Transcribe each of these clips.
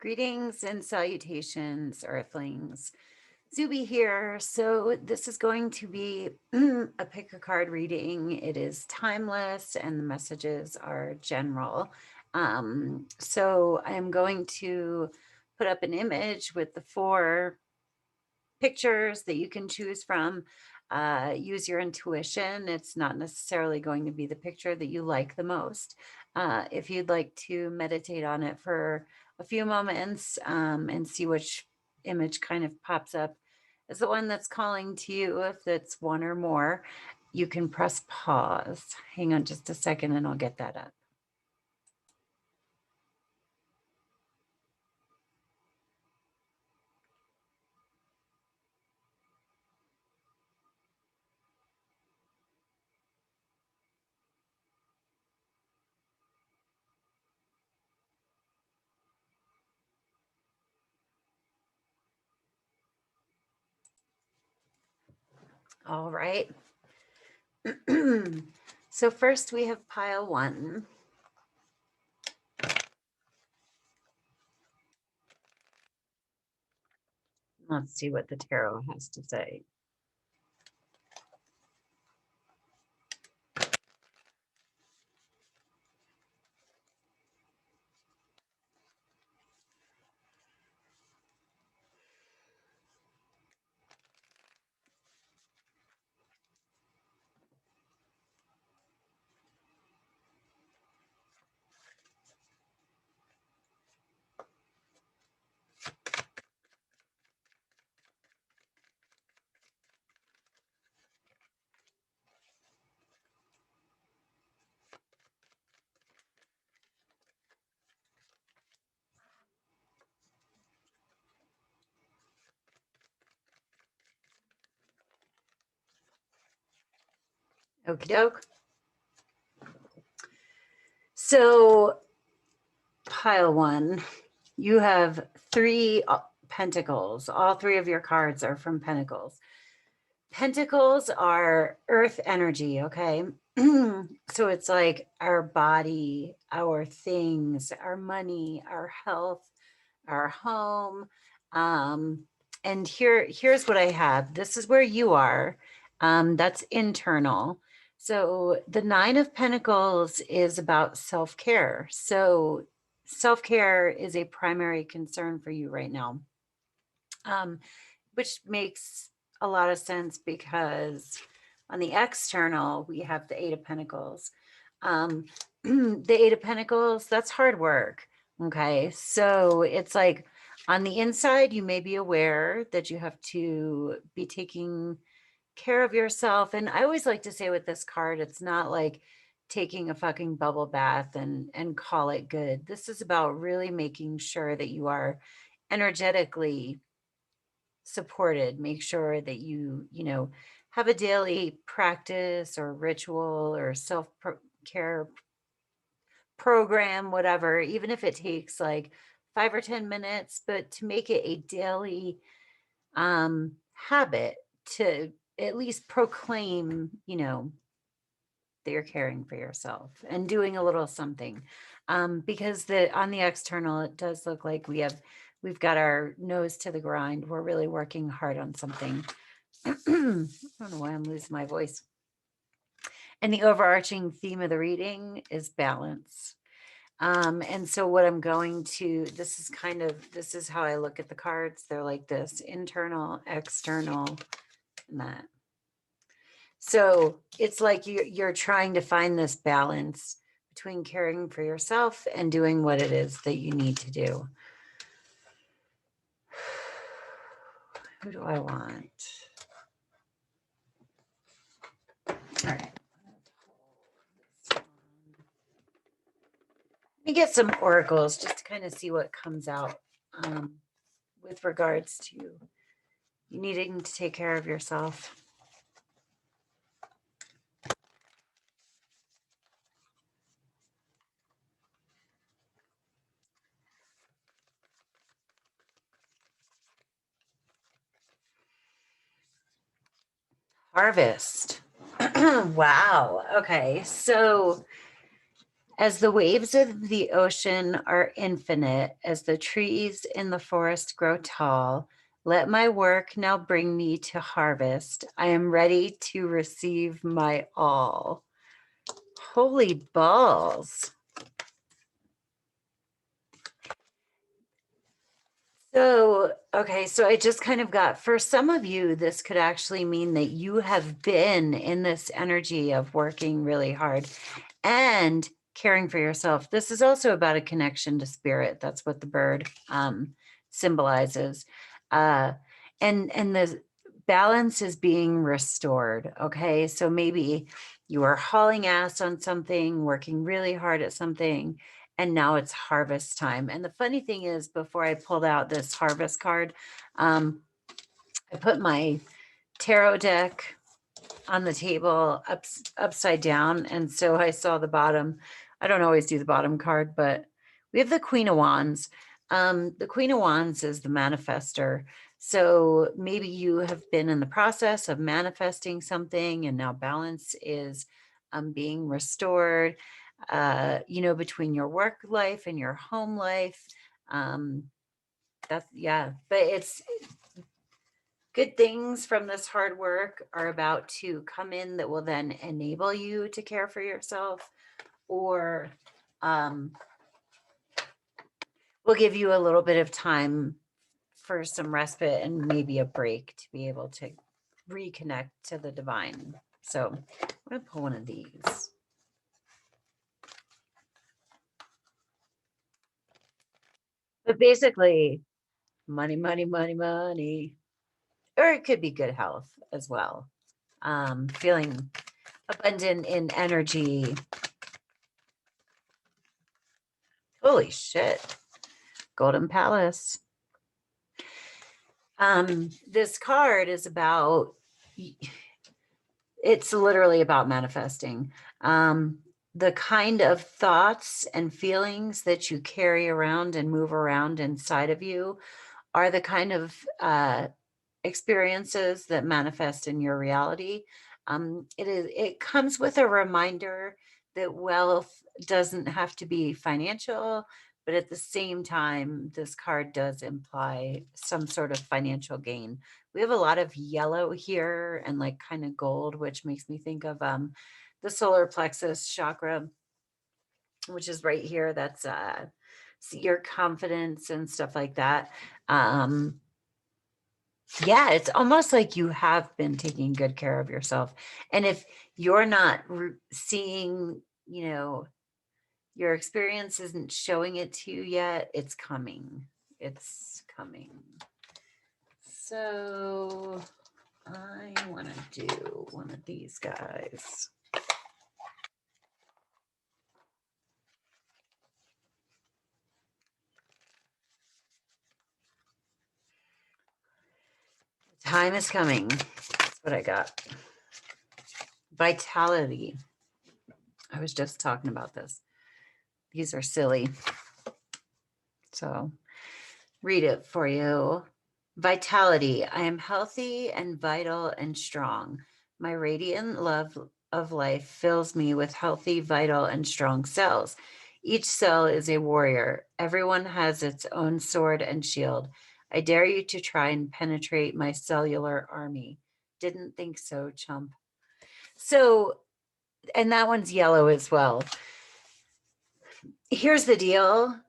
Greetings and salutations, Earthlings. Zube here. So this is going to be a pick a card reading. It is timeless and the messages are general. So I am going to put up an image with the 4 pictures that you can choose from. Use your intuition. It's not necessarily going to be the picture that you like the most. If you'd like to meditate on it for a few moments and see which image kind of pops up as the one that's calling to you, if it's one or more, you can press pause. Hang on just a second and I'll get that up. All right. So first we have pile 1. Let's see what the tarot has to say. Okie doke. So pile 1, you have 3 pentacles. All 3 of your cards are from pentacles. Pentacles are earth energy, okay? So it's like our body, our things, our money, our health, our home. And here's what I have. This is where you are. That's internal. So the 9 of Pentacles is about self-care. So self-care is a primary concern for you right now, which makes a lot of sense because on the external, we have the 8 of Pentacles. The 8 of Pentacles, that's hard work. Okay. So it's like on the inside, you may be aware that you have to be taking care of yourself. And I always like to say with this card, it's not like taking a fucking bubble bath and call it good. This is about really making sure that you are energetically supported. Make sure that you have a daily practice or ritual or self-care program, whatever, even if it takes like 5 or 10 minutes, but to make it a daily habit to at least proclaim, that you're caring for yourself and doing a little something. Because on the external, it does look like we've got our nose to the grind. We're really working hard on something. I don't know why I'm losing my voice. And the overarching theme of the reading is balance. And so what I'm going to, this is how I look at the cards. They're like this: internal, external, and that. So it's like you're trying to find this balance between caring for yourself and doing what it is that you need to do. Who do I want? All right. Let me get some oracles just to kind of see what comes out with regards to you needing to take care of yourself. Harvest. Wow. Okay. So As the waves of the ocean are infinite, as the trees in the forest grow tall, let my work now bring me to harvest. I am ready to receive my all. Holy balls. So, okay, so I just kind of got, for some of you, this could actually mean that you have been in this energy of working really hard and caring for yourself. This is also about a connection to spirit. That's what the bird symbolizes. And the balance is being restored. Okay, so maybe you are hauling ass on something, working really hard at something, and now it's harvest time. And the funny thing is, before I pulled out this harvest card, I put my tarot deck on the table upside down. And so I saw the bottom. I don't always do the bottom card, but we have the Queen of Wands. The Queen of Wands is the manifester. So maybe you have been in the process of manifesting something and now balance is being restored, between your work life and your home life. But it's good things from this hard work are about to come in that will then enable you to care for yourself, or will give you a little bit of time for some respite and maybe a break to be able to reconnect to the divine. So I'm going to pull one of these. But basically, money, money, money, money. Or it could be good health as well. Feeling abundant in energy. Holy shit. Golden Palace. This card is about, it's literally about manifesting. The kind of thoughts and feelings that you carry around and move around inside of you are the kind of experiences that manifest in your reality. It comes with a reminder that wealth doesn't have to be financial, but at the same time, this card does imply some sort of financial gain. We have a lot of yellow here and like kind of gold, which makes me think of the solar plexus chakra, which is right here. That's your confidence and stuff like that. Yeah, it's almost like you have been taking good care of yourself. And if you're not seeing, your experience isn't showing it to you yet, it's coming. It's coming. So I want to do one of these guys. Time is coming. That's what I got. Vitality. I was just talking about this. These are silly. So read it for you. Vitality. I am healthy and vital and strong. My radiant love of life fills me with healthy, vital, and strong cells. Each cell is a warrior. Everyone has its own sword and shield. I dare you to try and penetrate my cellular army. Didn't think so, chump. So, and that one's yellow as well. Here's the deal.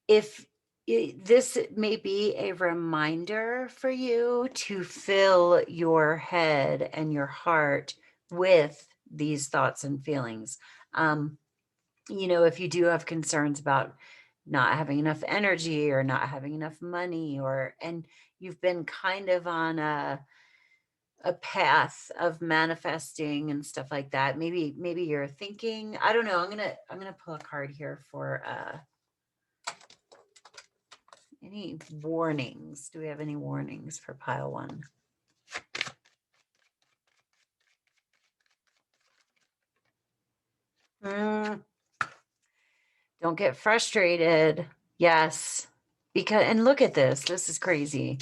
If this may be a reminder for you to fill your head and your heart with these thoughts and feelings. If you do have concerns about not having enough energy or not having enough money, and you've been kind of on a path of manifesting and stuff like that, maybe you're thinking, I don't know, I'm gonna pull a card here for any warnings. Do we have any warnings for pile one? Don't get frustrated. Yes, because, and look at this is crazy.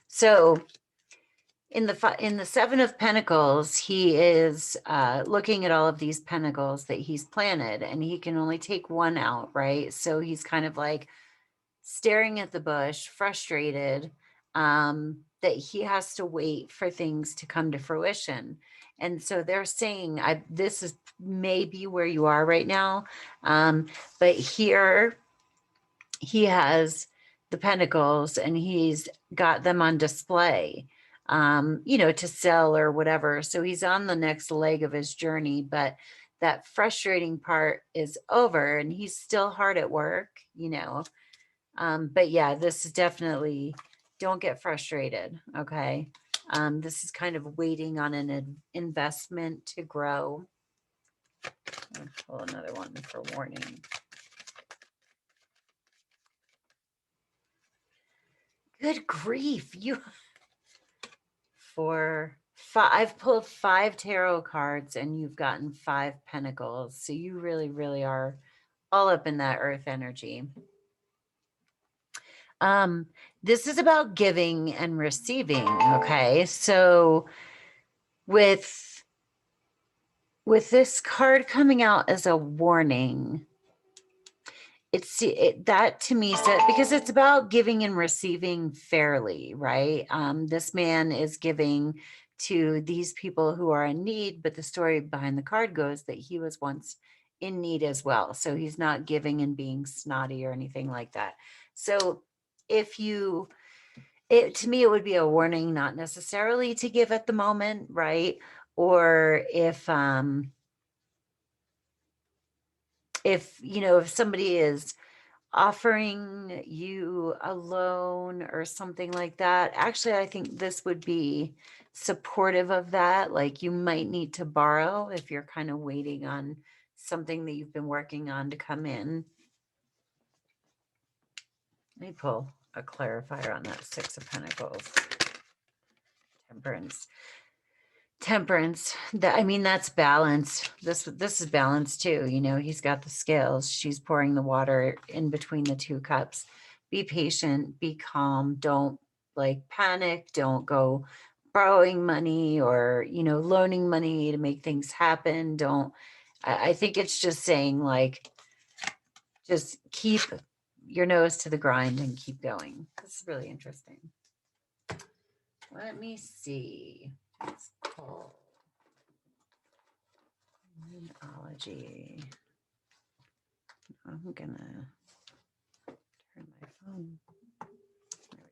So in the Seven of Pentacles, he is looking at all of these pentacles that he's planted, and he can only take one out, right? So he's kind of like staring at the bush, frustrated that he has to wait for things to come to fruition. And so they're saying, this is maybe where you are right now, but here he has the pentacles and he's got them on display, to sell or whatever. So he's on the next leg of his journey, but that frustrating part is over and he's still hard at work, but yeah, this is definitely, don't get frustrated. Okay. This is kind of waiting on an investment to grow. I'll pull another one for warning. Good grief. I've pulled 5 tarot cards and you've gotten 5 pentacles. So you really, really are all up in that earth energy. This is about giving and receiving. Okay. So with this card coming out as a warning, that to me said, because it's about giving and receiving fairly, right? This man is giving to these people who are in need, but the story behind the card goes that he was once in need as well. So he's not giving and being snotty or anything like that. So to me, it would be a warning, not necessarily to give at the moment, right? Or if somebody is offering you a loan or something like that, actually, I think this would be supportive of that. Like you might need to borrow if you're kind of waiting on something that you've been working on to come in. Let me pull a clarifier on that 6 of Pentacles. Temperance. That's balance. This is balance too. He's got the scales. She's pouring the water in between the 2 cups. Be patient, be calm. Don't panic. Don't go borrowing money or, loaning money to make things happen. I think it's just saying just keep your nose to the grind and keep going. This is really interesting. Let me see. Let's pull alliteration. I'm gonna turn my phone. There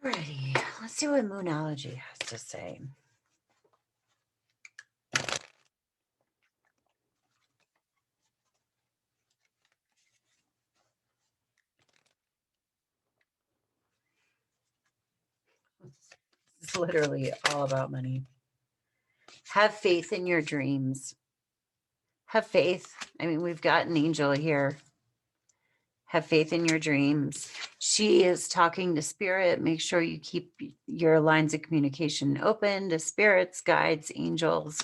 we go. Alrighty, let's see what Moonology has to say. It's literally all about money. Have faith in your dreams. Have faith. We've got an angel here. Have faith in your dreams. She is talking to spirit. Make sure you keep your lines of communication open to spirits, guides, angels,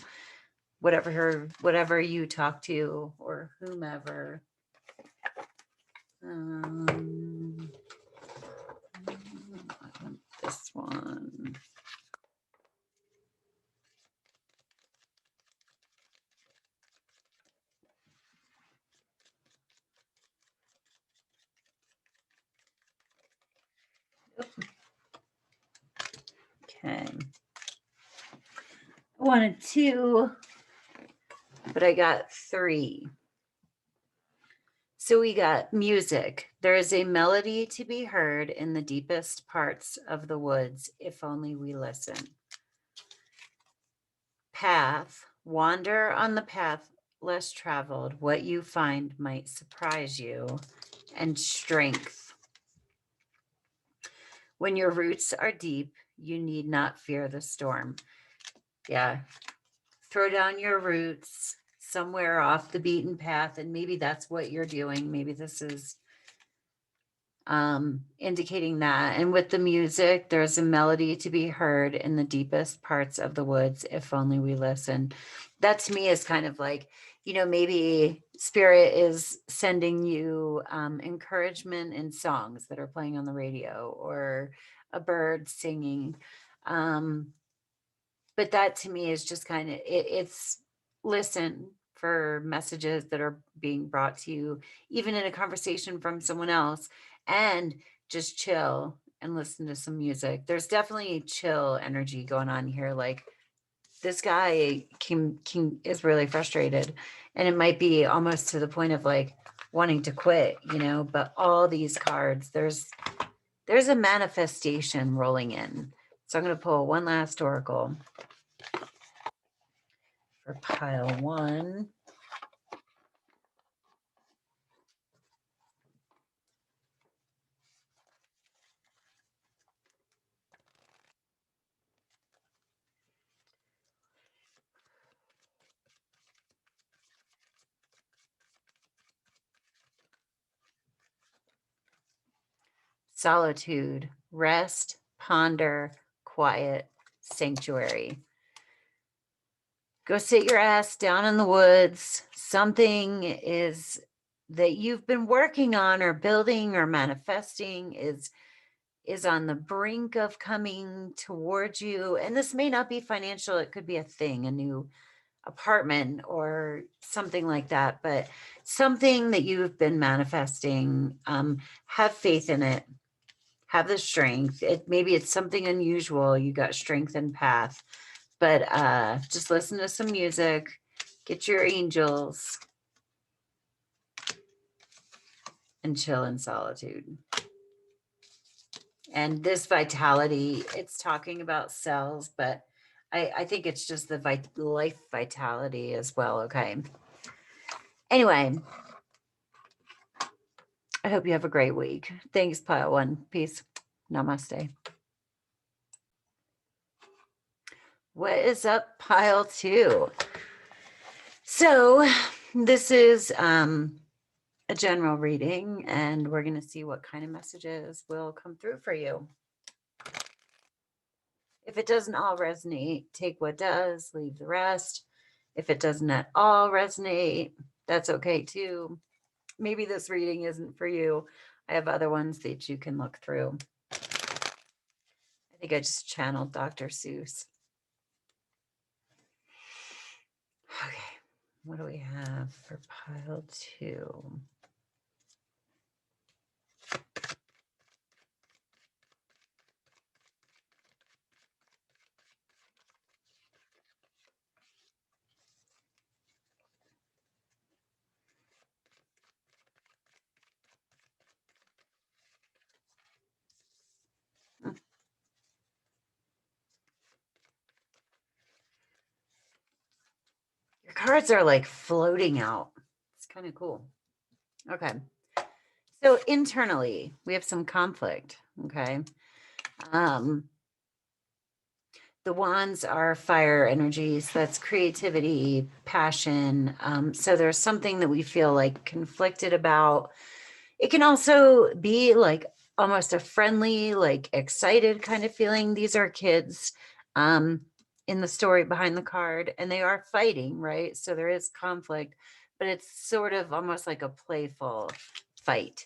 whatever you talk to or whomever. I want this one. Okay. I wanted 2, but I got 3. So we got music. There is a melody to be heard in the deepest parts of the woods, if only we listen. Path. Wander on the path less traveled. What you find might surprise you. And strength. When your roots are deep, you need not fear the storm. Yeah. Throw down your roots somewhere off the beaten path, and maybe that's what you're doing. Maybe this is indicating that. And with the music, there's a melody to be heard in the deepest parts of the woods, if only we listen. That to me is kind of like, maybe spirit is sending you encouragement in songs that are playing on the radio or a bird singing. But that to me is just kind of it's listen for messages that are being brought to you, even in a conversation from someone else, and just chill and listen to some music. There's definitely chill energy going on here. Like this guy is really frustrated, and it might be almost to the point of like wanting to quit, but all these cards, there's a manifestation rolling in. So I'm going to pull one last oracle for pile one. Solitude, rest, ponder, quiet, sanctuary. Go sit your ass down in the woods. Something is that you've been working on or building or manifesting is on the brink of coming towards you. And this may not be financial. It could be a thing, a new apartment or something like that, but something that you've been manifesting. Have faith in it. Have the strength. Maybe it's something unusual. You got strength and path, but just listen to some music, get your angels, and chill in solitude. And this vitality, it's talking about cells, but I think it's just the life vitality as well. Okay. Anyway, I hope you have a great week. Thanks, pile one. Peace. Namaste. What is up, pile two? So this is a general reading, and we're going to see what kind of messages will come through for you. If it doesn't all resonate, take what does, leave the rest. If it doesn't at all resonate, that's okay too. Maybe this reading isn't for you. I have other ones that you can look through. I think I just channeled Dr. Seuss. Okay, what do we have for pile two? Your cards are like floating out. It's kind of cool. Okay. So internally, we have some conflict. Okay. The wands are fire energies. That's creativity, passion. So there's something that we feel like conflicted about. It can also be like almost a friendly, like excited kind of feeling. These are kids in the story behind the card, and they are fighting, right? So there is conflict, but it's sort of almost like a playful fight.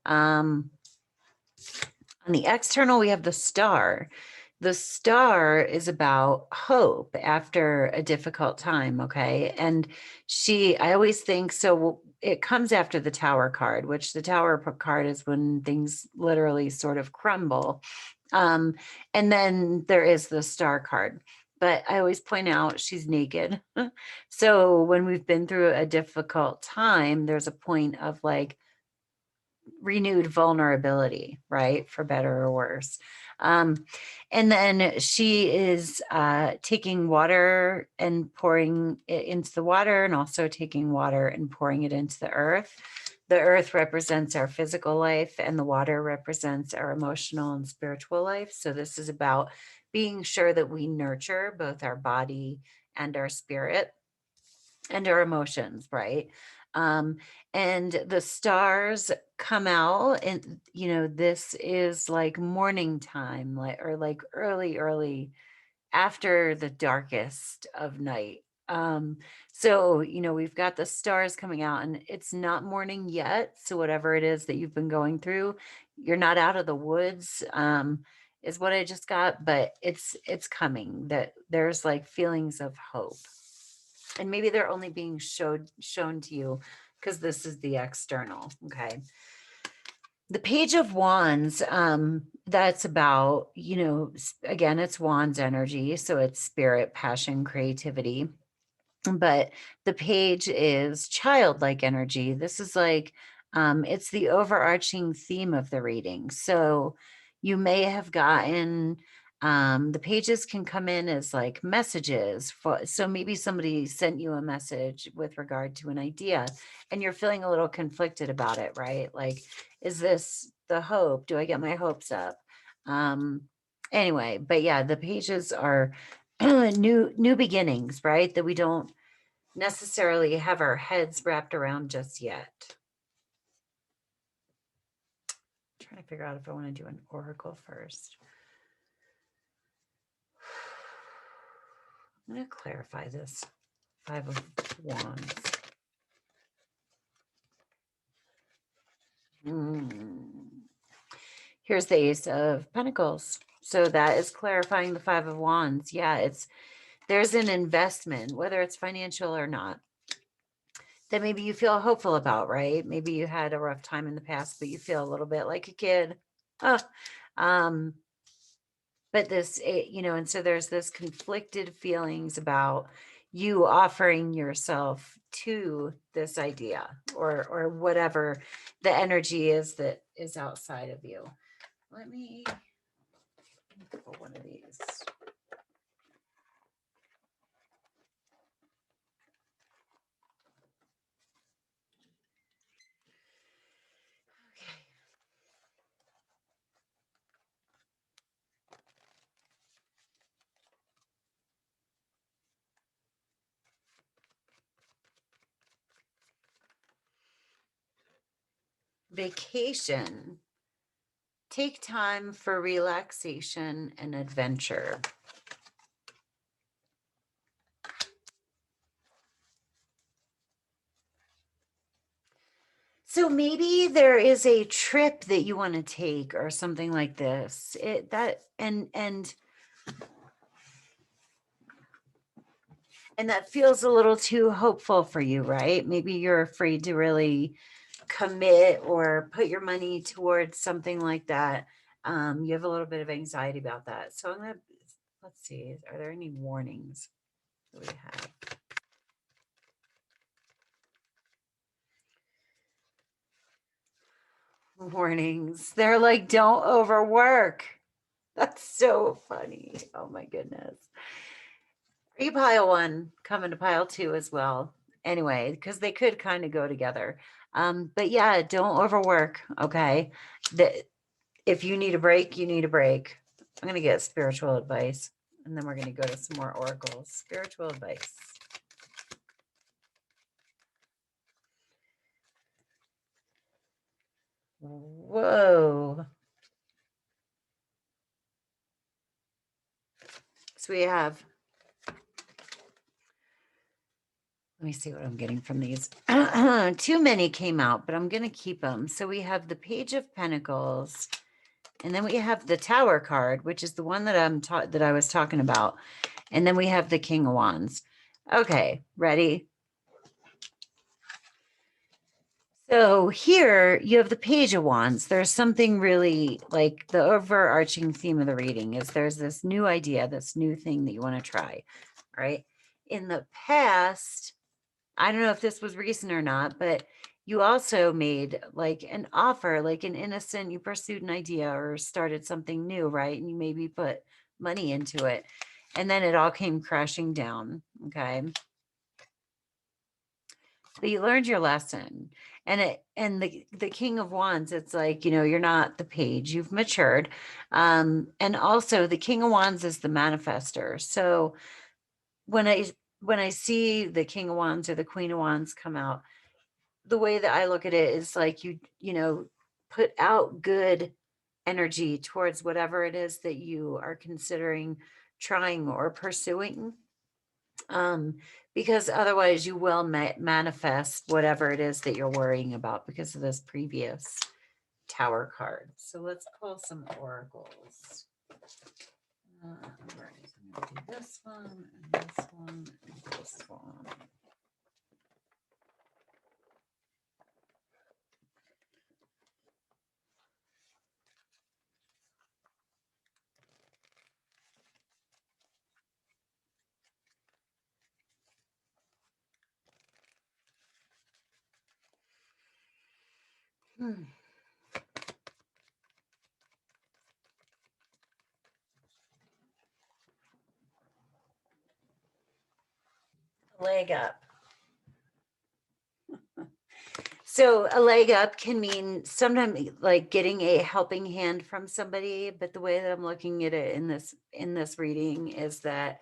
On the external, we have the star. The star is about hope after a difficult time. Okay. And I always think, so it comes after the tower card, which the tower card is when things literally sort of crumble. And then there is the star card. But I always point out she's naked. So when we've been through a difficult time, there's a point of like renewed vulnerability, right? For better or worse. And then she is taking water and pouring it into the water, and also taking water and pouring it into the earth. The earth represents our physical life, and the water represents our emotional and spiritual life. So this is about being sure that we nurture both our body and our spirit and our emotions, right? And the stars come out, and this is like morning time, like early after the darkest of night. So, we've got the stars coming out and it's not morning yet. So whatever it is that you've been going through, you're not out of the woods, is what I just got, but it's coming, that there's like feelings of hope. And maybe they're only being shown to you because this is the external. Okay. The Page of Wands, that's about, again, it's Wands energy. So it's spirit, passion, creativity. But the page is childlike energy. This is like, it's the overarching theme of the reading. So you may have gotten, the pages can come in as like messages so maybe somebody sent you a message with regard to an idea and you're feeling a little conflicted about it, right? Like, is this the hope? Do I get my hopes up? Anyway, but yeah, the pages are new beginnings, right? That we don't necessarily have our heads wrapped around just yet. I'm trying to figure out if I want to do an oracle first. I'm going to clarify this. 5 of Wands. Here's the Ace of Pentacles. So that is clarifying the 5 of Wands. Yeah, there's an investment, whether it's financial or not, that maybe you feel hopeful about, right? Maybe you had a rough time in the past, but you feel a little bit like a kid. But this, and so there's this conflicted feelings about you offering yourself to this idea or whatever the energy is that is outside of you. Let me pull one of these. Vacation. Take time for relaxation and adventure. So maybe there is a trip that you want to take or something like this. And that feels a little too hopeful for you, right? Maybe you're afraid to really commit or put your money towards something like that. You have a little bit of anxiety about that. So let's see, are there any warnings that we have? Warnings. They're like, don't overwork. That's so funny. Oh my goodness. Are you pile 1 coming to pile 2 as well? Anyway, because they could kind of go together. But yeah, don't overwork. Okay. If you need a break, you need a break. I'm going to get spiritual advice and then we're going to go to some more oracles. Spiritual advice. Whoa. So we have, let me see what I'm getting from these. Too many came out, but I'm going to keep them. So we have the Page of Pentacles, and then we have the Tower card, which is the one that that I was talking about. And then we have the King of Wands. Okay, ready? So here you have the Page of Wands. There's something really like the overarching theme of the reading is there's this new idea, this new thing that you want to try, right? In the past, I don't know if this was recent or not, but you also made like an offer, like an innocent, you pursued an idea or started something new, right? And you maybe put money into it and then it all came crashing down. Okay. But you learned your lesson. And the King of Wands, it's like, you're not the page, you've matured. And also the King of Wands is the manifester. So when I see the King of Wands or the Queen of Wands come out, the way that I look at it is like you put out good energy towards whatever it is that you are considering trying or pursuing. because otherwise you will manifest whatever it is that you're worrying about because of this previous Tower card. So let's pull some oracles. All right, I'm going to do this one and this one and this one. Leg up. So a leg up can mean sometimes like getting a helping hand from somebody, but the way that I'm looking at it in this reading is that,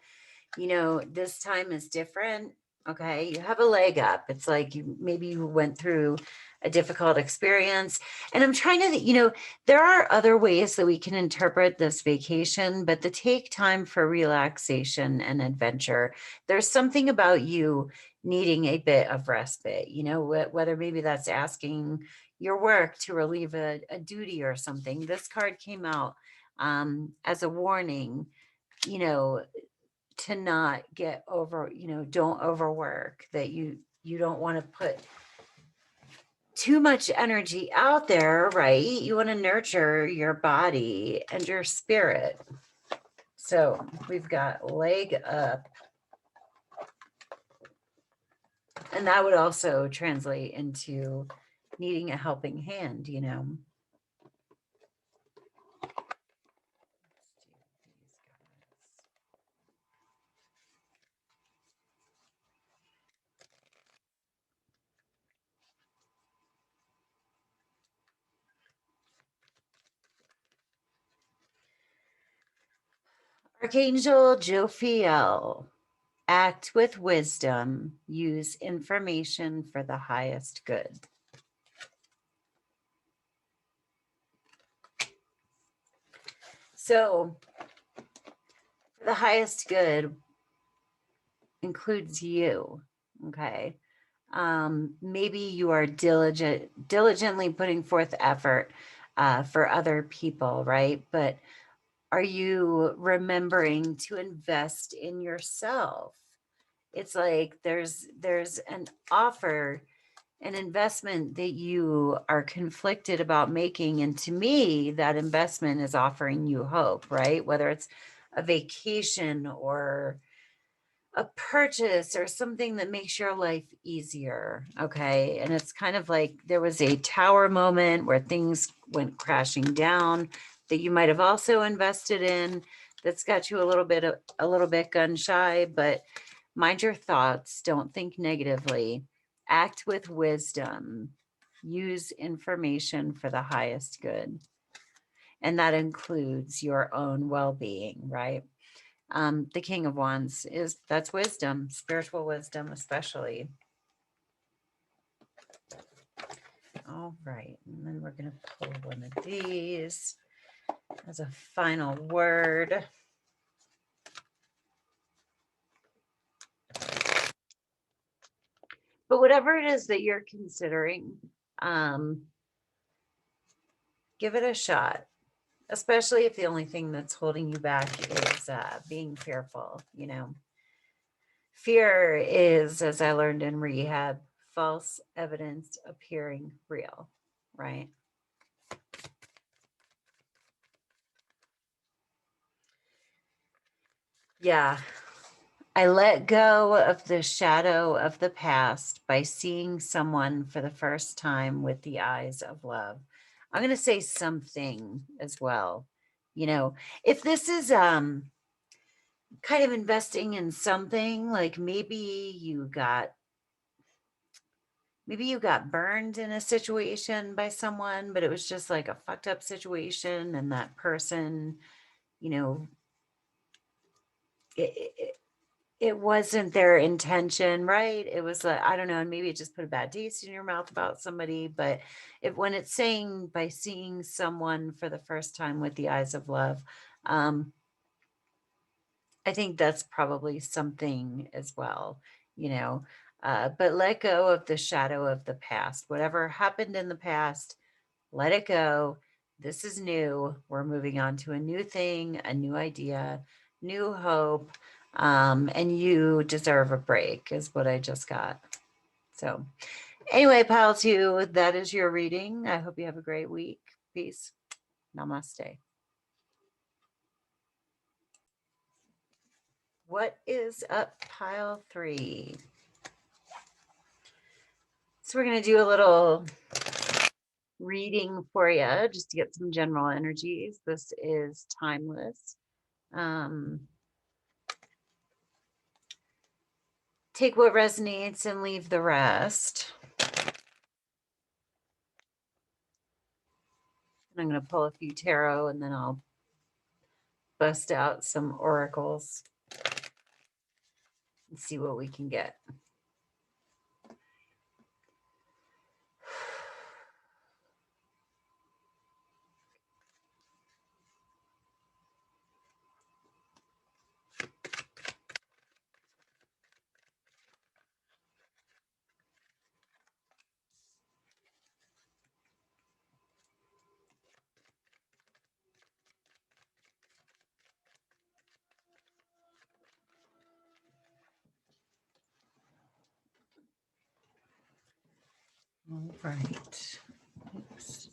you know, this time is different. Okay, you have a leg up. It's like maybe you went through a difficult experience. And I'm trying to, you know, there are other ways that we can interpret this vacation, but to take time for relaxation and adventure, there's something about you needing a bit of respite, you know, whether maybe that's asking your work to relieve a duty or something. This card came out as a warning, you know, to not get over, you know, don't overwork, that you don't want to put too much energy out there, right? You want to nurture your body and your spirit. So we've got leg up. And that would also translate into needing a helping hand, you know. Archangel Jophiel, act with wisdom, use information for the highest good. So the highest good includes you, okay? Maybe you are diligently putting forth effort for other people, right? But are you remembering to invest in yourself? It's like there's an offer, an investment that you are conflicted about making. And to me, that investment is offering you hope, right? Whether it's a vacation or a purchase or something that makes your life easier. Okay. And it's kind of like there was a tower moment where things went crashing down that you might have also invested in, that's got you a little bit gun shy, but mind your thoughts. Don't think negatively. Act with wisdom. Use information for the highest good. And that includes your own well-being, right? The King of Wands that's wisdom, spiritual wisdom, especially. All right. And then we're going to pull one of these as a final word. But whatever it is that you're considering, give it a shot, especially if the only thing that's holding you back is being fearful, you know. Fear is, as I learned in rehab, false evidence appearing real, right? Yeah. I let go of the shadow of the past by seeing someone for the first time with the eyes of love. I'm going to say something as well. You know, if this is kind of investing in something, like maybe you got burned in a situation by someone, but it was just like a fucked up situation, and that person, you know, it wasn't their intention, right? It was like, I don't know, and maybe it just put a bad taste in your mouth about somebody. But when it's saying by seeing someone for the first time with the eyes of love, I think that's probably something as well. but let go of the shadow of the past. Whatever happened in the past, let it go. This is new. We're moving on to a new thing, a new idea, new hope. And you deserve a break is what I just got. So anyway, pile two, that is your reading. I hope you have a great week. Peace. Namaste. What is up, pile three? So we're going to do a little reading for you just to get some general energies. This is timeless. Take what resonates and leave the rest. I'm going to pull a few tarot and then I'll bust out some oracles and see what we can get. All right. Oops.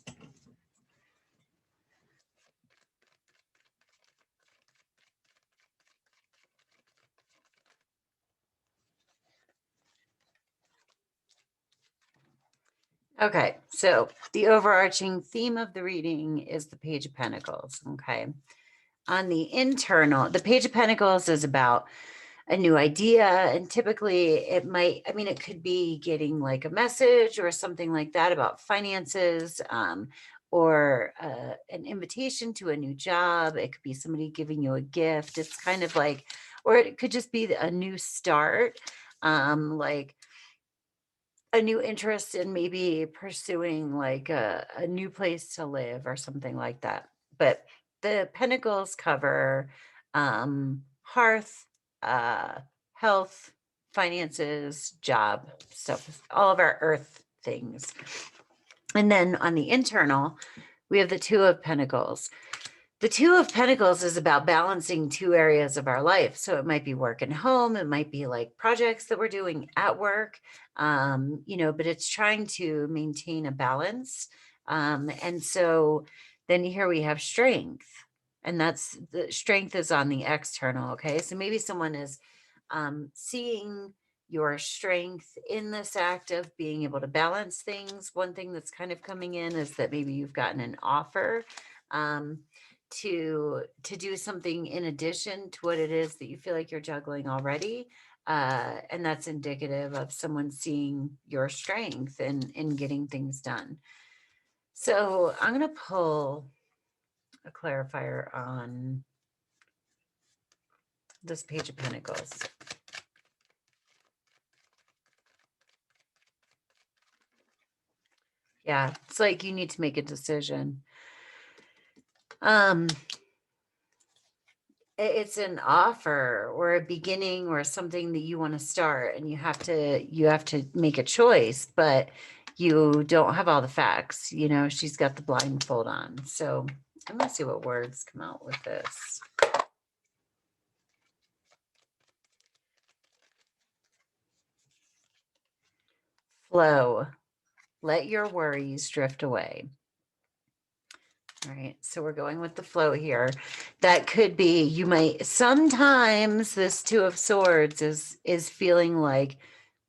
Okay, so the overarching theme of the reading is the Page of Pentacles, okay? On the internal, the Page of Pentacles is about a new idea, and typically it might, I mean, it could be getting like a message or something like that about finances, or an invitation to a new job. It could be somebody giving you a gift. It's kind of like, or it could just be a new start, like a new interest in maybe pursuing like a new place to live or something like that. But the pentacles cover hearth, health, finances, job, stuff, all of our earth things. And then on the internal, we have the Two of Pentacles. The Two of Pentacles is about balancing two areas of our life. So it might be work and home. It might be like projects that we're doing at work, but it's trying to maintain a balance. And so then here we have strength, and that's the strength is on the external. Okay. So maybe someone is seeing your strength in this act of being able to balance things. One thing that's kind of coming in is that maybe you've gotten an offer to do something in addition to what it is that you feel like you're juggling already. And that's indicative of someone seeing your strength in getting things done. So I'm going to pull a clarifier on this Page of Pentacles. Yeah, it's like you need to make a decision. It's an offer or a beginning or something that you want to start, and you have to make a choice, but you don't have all the facts. She's got the blindfold on. So I'm going to see what words come out with this. Flow. Let your worries drift away. All right, so we're going with the flow here. That could be, sometimes this Two of Swords is feeling like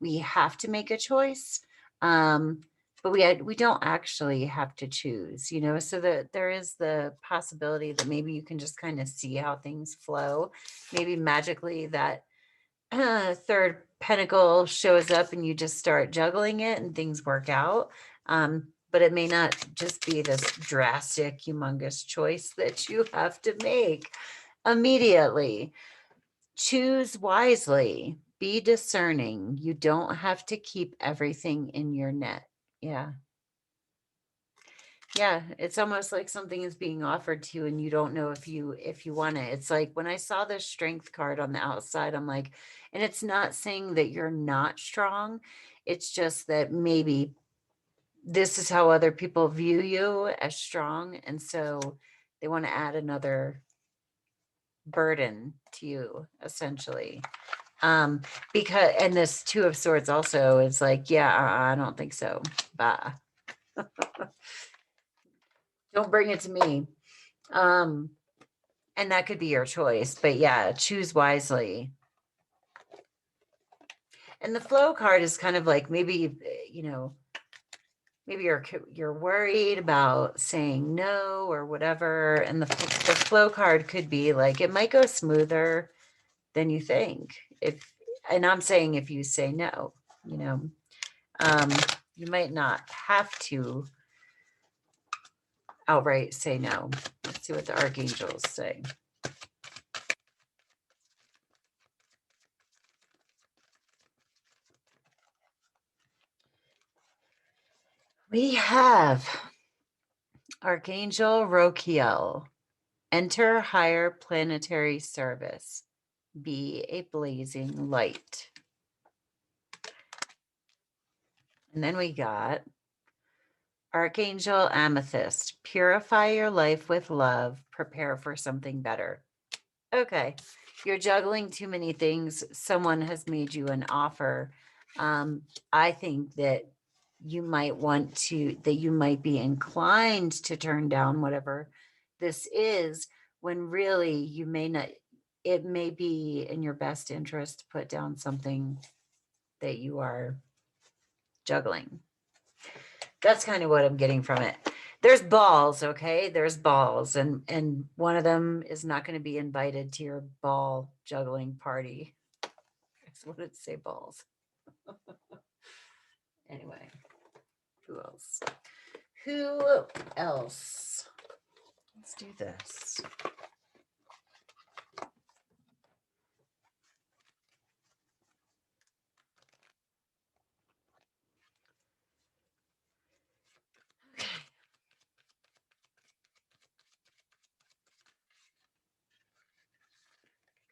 we have to make a choice, but we don't actually have to choose, so that there is the possibility that maybe you can just kind of see how things flow. Maybe magically that third pentacle shows up and you just start juggling it and things work out. But it may not just be this drastic, humongous choice that you have to make immediately. Choose wisely. Be discerning. You don't have to keep everything in your net. Yeah. Yeah, it's almost like something is being offered to you and you don't know if you want it. It's like when I saw the strength card on the outside, I'm like, and it's not saying that you're not strong. It's just that maybe this is how other people view you as strong. And so they want to add another burden to you, essentially. Because, and this Two of Swords also is like, yeah, I don't think so. Bah. Don't bring it to me. And that could be your choice, but yeah, choose wisely. And the flow card is kind of like maybe, you know, maybe you're worried about saying no or whatever. And the flow card could be like, it might go smoother than you think. And I'm saying if you say no, you know, you might not have to outright say no. Let's see what the archangels say. We have Archangel Rokiel. Enter higher planetary service. Be a blazing light. And then we got Archangel Amethyst. Purify your life with love. Prepare for something better. Okay. You're juggling too many things. Someone has made you an offer. I think that you might be inclined to turn down whatever this is, when really you may not. It may be in your best interest to put down something that you are juggling. That's kind of what I'm getting from it. There's balls, okay? There's balls, and one of them is not going to be invited to your ball juggling party. That's what it say, balls. Anyway, who else? Who else? Let's do this. Okay.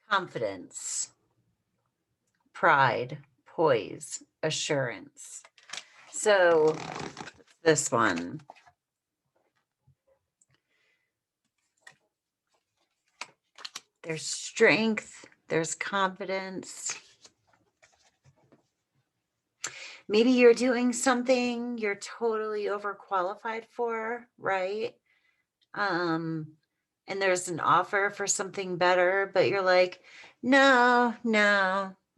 Confidence, pride, poise, assurance. So this one. There's strength, there's confidence. Maybe you're doing something you're totally overqualified for, right? And there's an offer for something better, but you're like, no,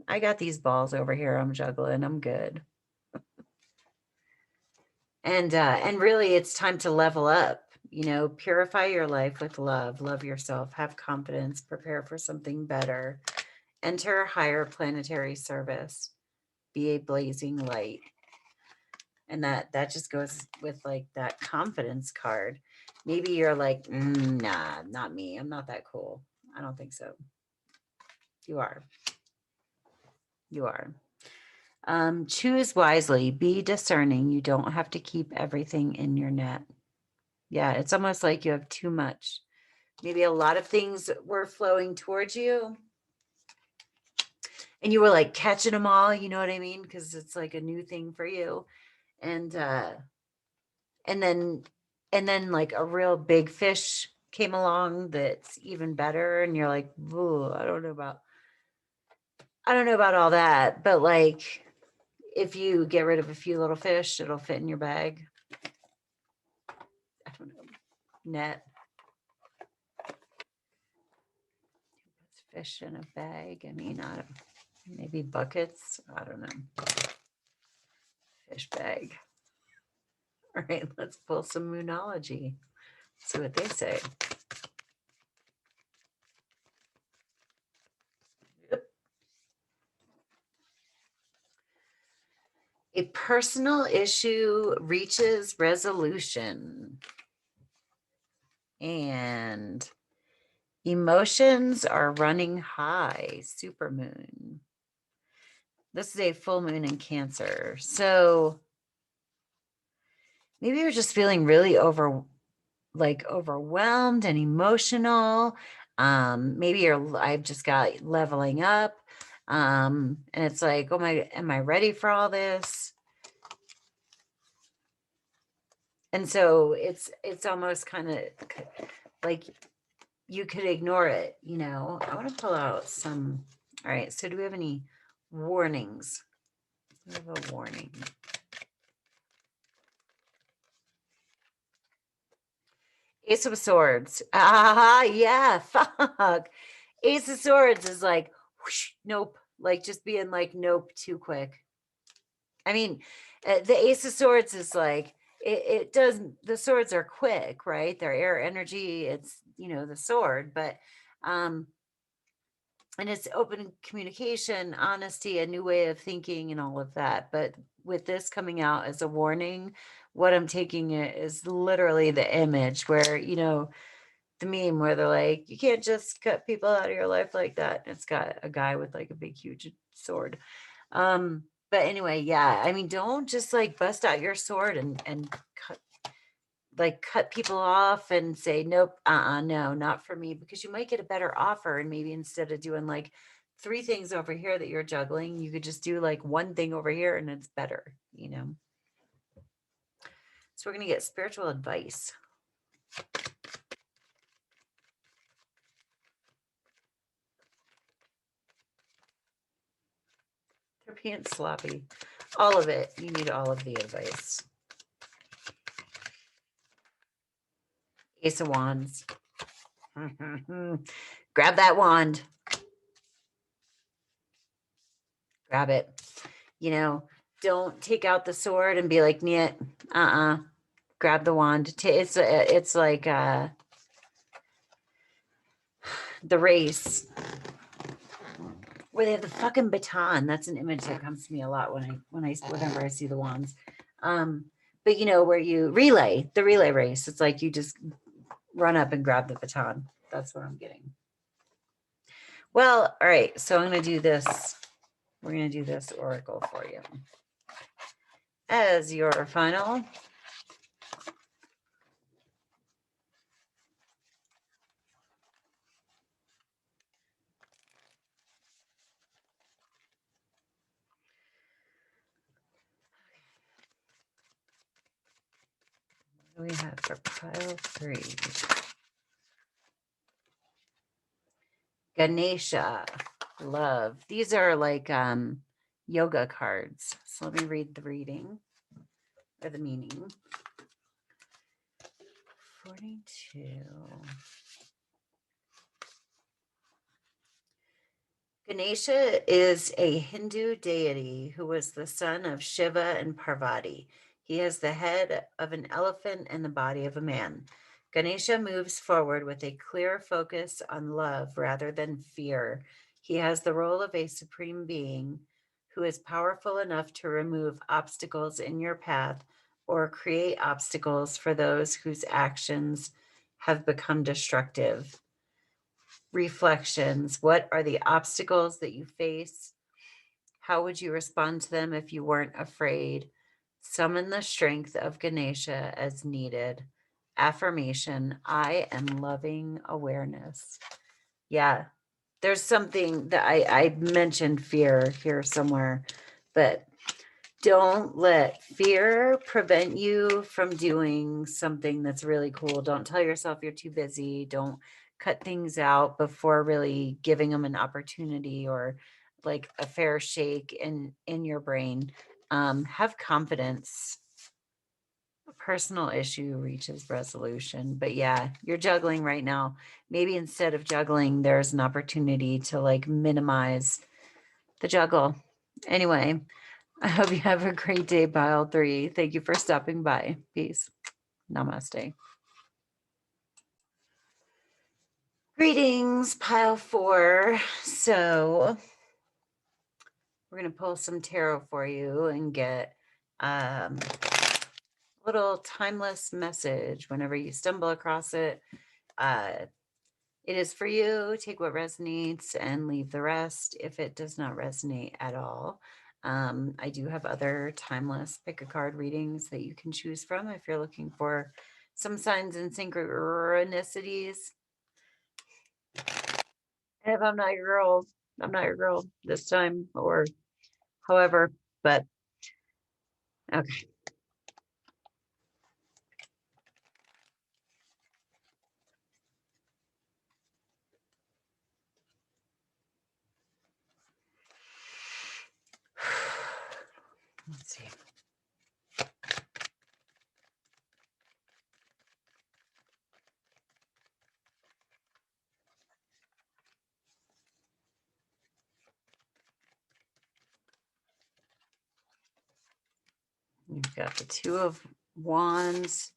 I got these balls over here. I'm juggling. I'm good. And really it's time to level up, purify your life with love, love yourself, have confidence, prepare for something better, enter higher planetary service, be a blazing light. And that just goes with like that confidence card. Maybe you're like, nah, not me. I'm not that cool. I don't think so. You are. Choose wisely, be discerning. You don't have to keep everything in your net. Yeah, it's almost like you have too much. Maybe a lot of things were flowing towards you and you were like catching them all, you know what I mean? Because it's like a new thing for you. And and then like a real big fish came along that's even better, and you're like, ooh, I don't know about all that, but like if you get rid of a few little fish, it'll fit in your bag. I don't know. Net. Fish in a bag. I mean, I don't, maybe buckets. I don't know. Fish bag. All right, let's pull some moonology. See what they say. Yep. A personal issue reaches resolution. And emotions are running high. Supermoon. This is a full moon in Cancer. So maybe you're just feeling really overwhelmed and emotional. Maybe I've just got leveling up. And it's like, oh my, am I ready for all this? And so it's almost kind of like you could ignore it, you know. I want to pull out some. All right, so do we have any warnings? We have a warning. Ace of Swords. Ah, yeah, fuck. Ace of Swords is like, whoosh, nope. Like just being like, nope, too quick. I mean, the Ace of Swords is like, it does, the swords are quick, right? They're air energy. It's, you know, the sword, but, and it's open communication, honesty, a new way of thinking and all of that. But with this coming out as a warning, what I'm taking it is literally the image where, you know, the meme where they're like, you can't just cut people out of your life like that. It's got a guy with like a big, huge sword. But anyway, yeah, I mean, don't just like bust out your sword and cut people off and say, nope, no, not for me, because you might get a better offer. And maybe instead of doing like 3 things over here that you're juggling, you could just do like 1 thing over here and it's better, you know? So we're going to get spiritual advice. They're being sloppy. All of it. You need all of the advice. Ace of Wands. Grab that wand. Grab it. You know, don't take out the sword and be like, "Niet, grab the wand." It's like the race where they have the fucking baton. That's an image that comes to me a lot whenever I see the wands. But you know, where you the relay race. It's like you just run up and grab the baton. That's what I'm getting. Well, all right. So I'm going to do this. We're going to do this oracle for you as your final. What do we have for pile 3? Ganesha, love. These are like yoga cards. So let me read the reading or the meaning. 42. Ganesha is a Hindu deity who was the son of Shiva and Parvati. He has the head of an elephant and the body of a man. Ganesha moves forward with a clear focus on love rather than fear. He has the role of a supreme being who is powerful enough to remove obstacles in your path or create obstacles for those whose actions have become destructive. Reflections. What are the obstacles that you face? How would you respond to them if you weren't afraid? Summon the strength of Ganesha as needed. Affirmation. I am loving awareness. Yeah, there's something that I mentioned fear here somewhere, but don't let fear prevent you from doing something that's really cool. Don't tell yourself you're too busy. Don't cut things out before really giving them an opportunity or like a fair shake in your brain. Have confidence. A personal issue reaches resolution. But yeah, you're juggling right now. Maybe instead of juggling, there's an opportunity to like minimize the juggle. Anyway, I hope you have a great day, pile 3. Thank you for stopping by. Peace. Namaste. Greetings, pile 4. So we're going to pull some tarot for you and get a little timeless message whenever you stumble across it. It is for you. Take what resonates and leave the rest if it does not resonate at all. I do have other timeless pick a card readings that you can choose from if you're looking for some signs and synchronicities. And if I'm not your girl this time or however, but okay. Let's see. You've got the Two of Wands,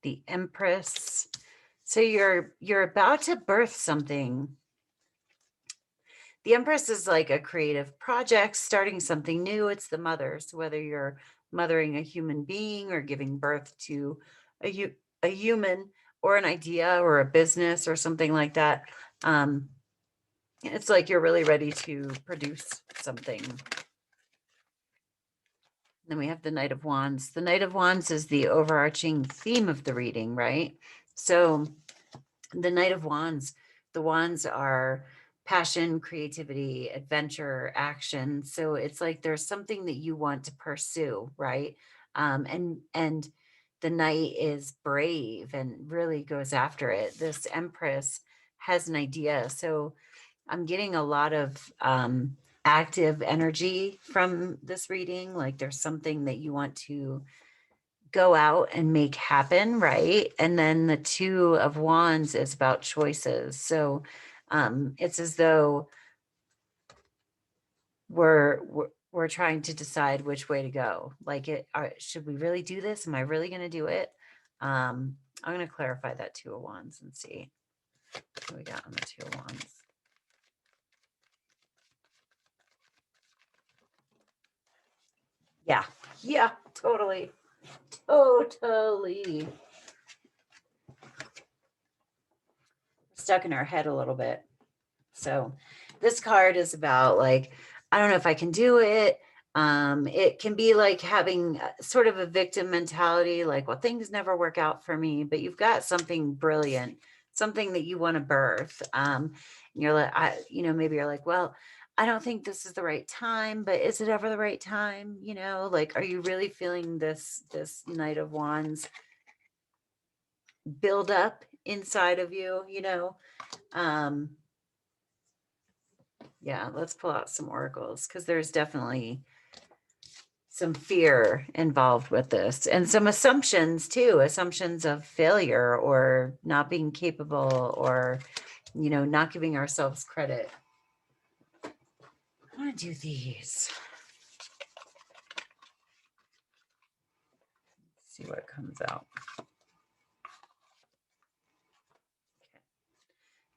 the Empress. So you're about to birth something. The Empress is like a creative project, starting something new. It's the mother. So whether you're mothering a human being or giving birth to a human or an idea or a business or something like that, it's like you're really ready to produce something. Then we have the Knight of Wands. The Knight of Wands is the overarching theme of the reading, right? So the Knight of Wands, the wands are passion, creativity, adventure, action. So it's like there's something that you want to pursue, right? And the knight is brave and really goes after it. This Empress has an idea. So I'm getting a lot of active energy from this reading. Like there's something that you want to go out and make happen, right? And then the Two of Wands is about choices. So it's as though we're trying to decide which way to go. Like should we really do this? Am I really going to do it? I'm going to clarify that Two of Wands and see what we got on the Two of Wands. Yeah, totally. Stuck in our head a little bit. So this card is about like, I don't know if I can do it. It can be like having sort of a victim mentality, like, well, things never work out for me, but you've got something brilliant, something that you want to birth. And you're like, maybe you're like, well, I don't think this is the right time, but is it ever the right time? Like, are you really feeling this Knight of Wands build up inside of you? Yeah, let's pull out some oracles because there's definitely some fear involved with this and some assumptions too, assumptions of failure or not being capable or, not giving ourselves credit. I want to do these. Let's see what comes out. Okay.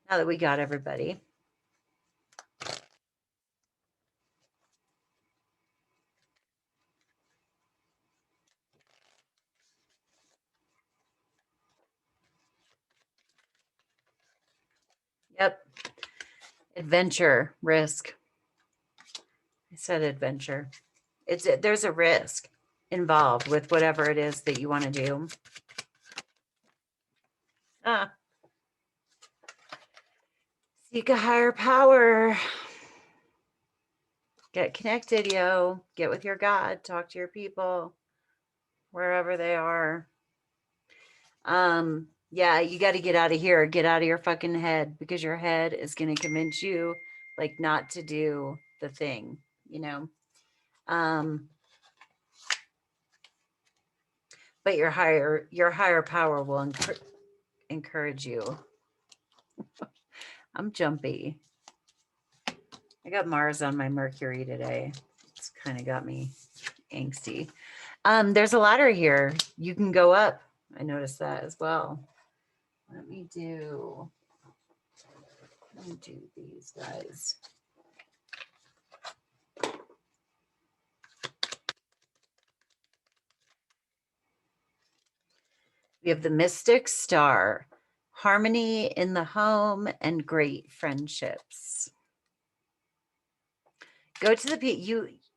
Now that we got everybody. Yep. Adventure, risk. I said adventure. There's a risk involved with whatever it is that you want to do. Seek a higher power. Get connected, yo. Get with your God. Talk to your people, wherever they are. Yeah, you got to get out of here. Get out of your fucking head because your head is going to convince you like not to do the thing, but your higher power will encourage you. I'm jumpy. I got Mars on my Mercury today. It's kind of got me angsty. There's a ladder here. You can go up. I noticed that as well. Let me do these guys. We have the Mystic Star, harmony in the home and great friendships. Go to the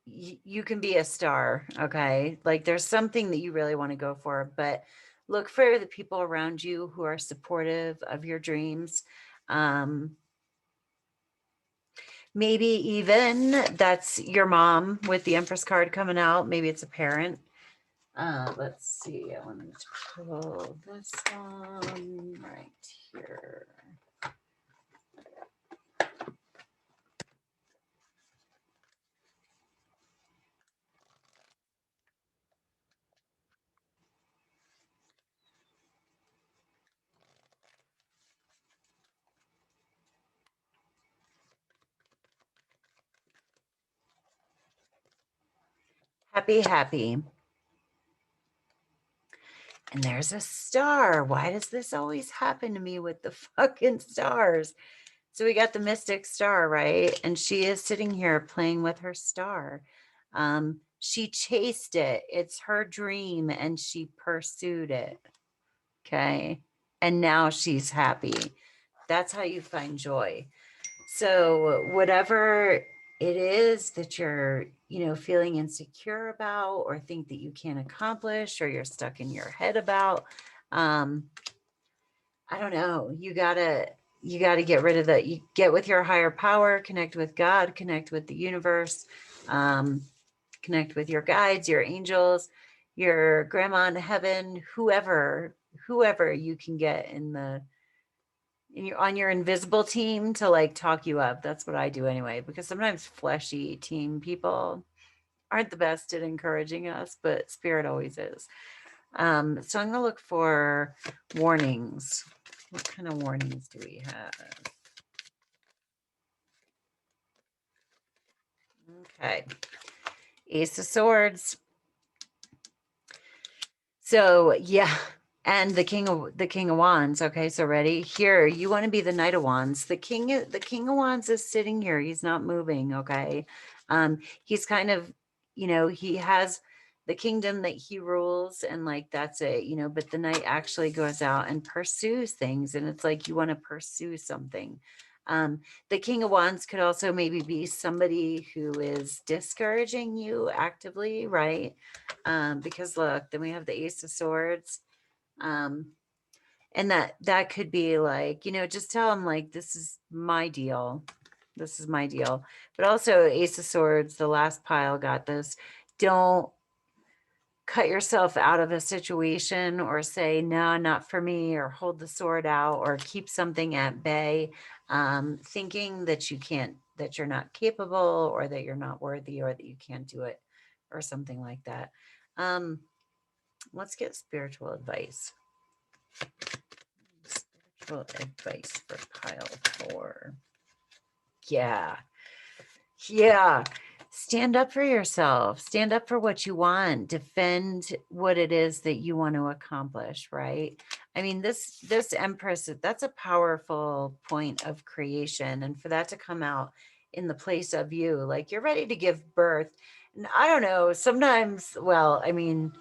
you can be a star, okay? Like there's something that you really want to go for, but look for the people around you who are supportive of your dreams. Maybe even that's your mom with the Empress card coming out. Maybe it's a parent. Let's see. I want to pull this one right here. Happy, happy. And there's a star. Why does this always happen to me with the fucking stars? So we got the mystic star, right? And she is sitting here playing with her star. She chased it. It's her dream and she pursued it. Okay. And now she's happy. That's how you find joy. So whatever it is that you're, feeling insecure about or think that you can't accomplish or you're stuck in your head about, I don't know, you gotta get rid of that. You get with your higher power, connect with God, connect with the universe, connect with your guides, your angels, your grandma in heaven, whoever you can get on your invisible team to like talk you up. That's what I do anyway, because sometimes fleshy team people aren't the best at encouraging us, but spirit always is. So I'm gonna look for warnings. What kind of warnings do we have? Okay. Ace of Swords. So yeah, and the King of Wands. Okay, so ready? Here, you want to be the Knight of Wands. The King of Wands is sitting here. He's not moving, okay? He's kind of, he has the kingdom that he rules and like that's it, but the knight actually goes out and pursues things and it's like you want to pursue something. The King of Wands could also maybe be somebody who is discouraging you actively, right? Because look, then we have the Ace of Swords. And that could be like, just tell them like, this is my deal. This is my deal. But also Ace of Swords, the last pile got this. Don't cut yourself out of a situation or say, no, not for me, or hold the sword out or keep something at bay, thinking that you can't, that you're not capable or that you're not worthy or that you can't do it or something like that. Let's get spiritual advice. Spiritual advice for pile 4. Yeah. Stand up for yourself. Stand up for what you want. Defend what it is that you want to accomplish, right? I mean, this Empress, that's a powerful point of creation. And for that to come out in the place of you, like you're ready to give birth. And I don't know, sometimes, well, I mean,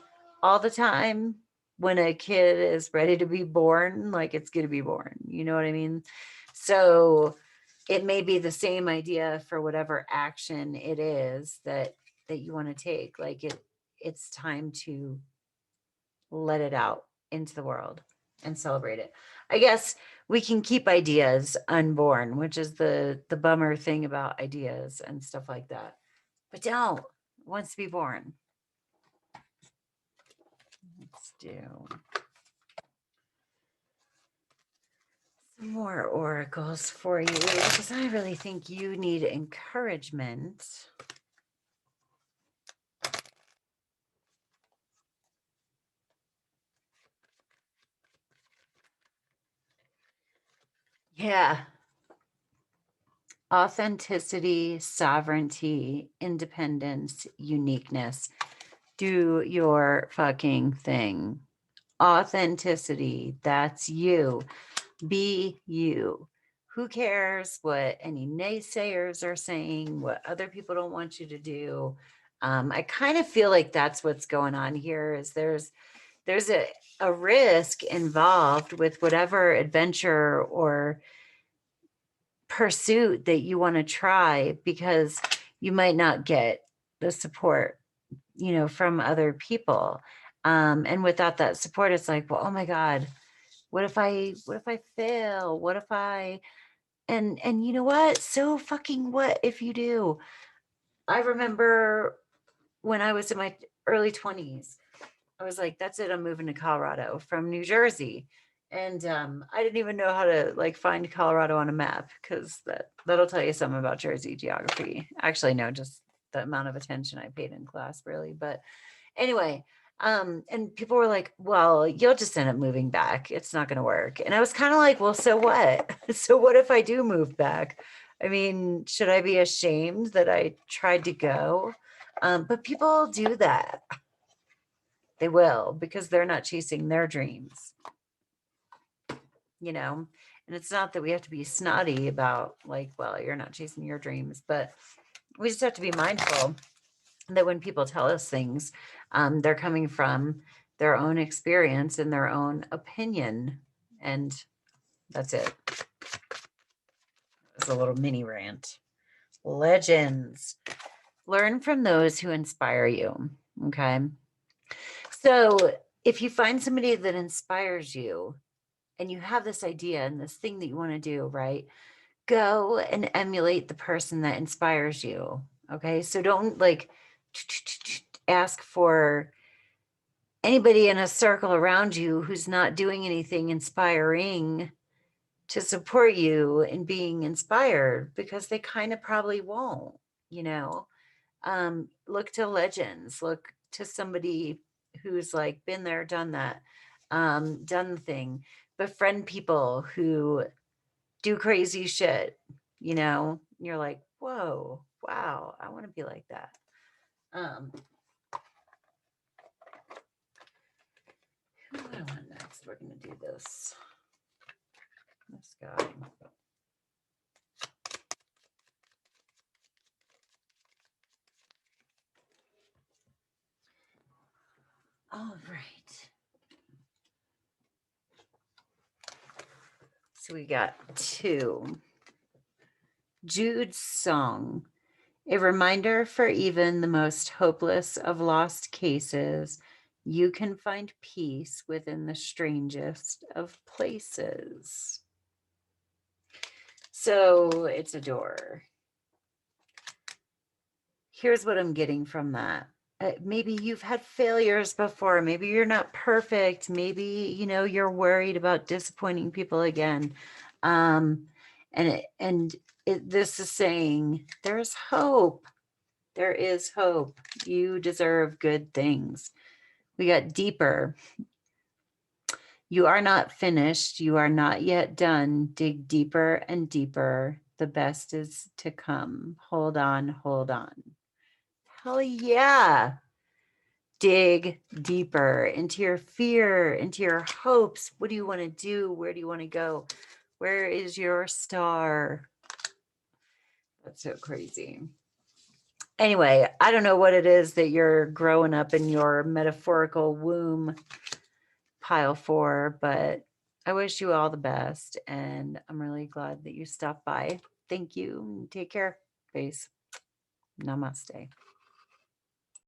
all the time when a kid is ready to be born, like it's going to be born. You know what I mean? So it may be the same idea for whatever action it is that you want to take. Like it's time to let it out into the world and celebrate it. I guess we can keep ideas unborn, which is the bummer thing about ideas and stuff like that. But don't, it wants to be born. Let's do some more oracles for you because I really think you need encouragement. Yeah. Authenticity, sovereignty, independence, uniqueness. Do your fucking thing. Authenticity, that's you. Be you. Who cares what any naysayers are saying, what other people don't want you to do? I kind of feel like that's what's going on here is there's a risk involved with whatever adventure or pursuit that you want to try because you might not get the support, you know, from other people. And without that support, it's like, well, oh my God, what if I fail? What if and you know what? So fucking what if you do? I remember when I was in my early 20s, I was like, that's it, I'm moving to Colorado from New Jersey. And I didn't even know how to like find Colorado on a map, because that'll tell you something about Jersey geography. Actually, no, just the amount of attention I paid in class, really. But anyway, and people were like, well, you'll just end up moving back. It's not going to work. And I was kind of like, well, so what? So what if I do move back? I mean, should I be ashamed that I tried to go? But people do that. They will, because they're not chasing their dreams, you know? And it's not that we have to be snotty about like, well, you're not chasing your dreams, but we just have to be mindful that when people tell us things, they're coming from their own experience and their own opinion. And that's it. It's a little mini rant. Legends. Learn from those who inspire you. Okay. So if you find somebody that inspires you and you have this idea and this thing that you want to do, right? Go and emulate the person that inspires you. Okay. So don't like ask for anybody in a circle around you who's not doing anything inspiring to support you in being inspired, because they kind of probably won't, you know. Look to legends, look to somebody who's like been there, done that, done the thing. Befriend people who do crazy shit, you know. You're like, whoa, wow, I want to be like that. Who do I want next? We're gonna do this guy. All right. So we got two. Jude's song, a reminder for even the most hopeless of lost cases. You can find peace within the strangest of places. So it's a door. Here's what I'm getting from that. Maybe you've had failures before. Maybe you're not perfect. Maybe, you know, you're worried about disappointing people again. This is saying there's hope. There is hope. You deserve good things. We got deeper. You are not finished. You are not yet done. Dig deeper and deeper. The best is to come. Hold on, hold on. Hell yeah. Dig deeper into your fear, into your hopes. What do you want to do? Where do you want to go? Where is your star? That's so crazy. Anyway, I don't know what it is that you're growing up in your metaphorical womb pile for, but I wish you all the best. And I'm really glad that you stopped by. Thank you. Take care. Peace. Namaste.